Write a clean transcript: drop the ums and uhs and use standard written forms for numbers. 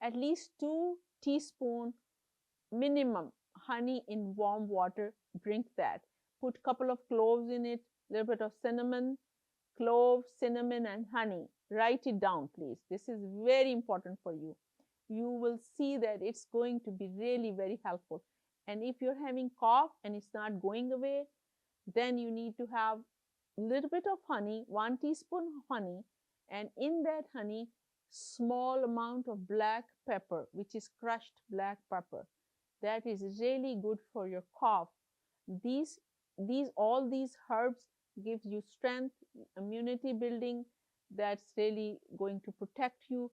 at least 2 teaspoon minimum honey in warm water. Drink that. Put couple of cloves in it, little bit of cinnamon, clove, cinnamon, and honey. Write it down, please. This is very important for you. You will see that it's going to be really very helpful. And if you're having cough and it's not going away, then you need to have a little bit of honey, 1 teaspoon honey, and in that honey, small amount of black pepper, which is crushed black pepper. That is really good for your cough. These all these herbs gives you strength, immunity building. That's really going to protect you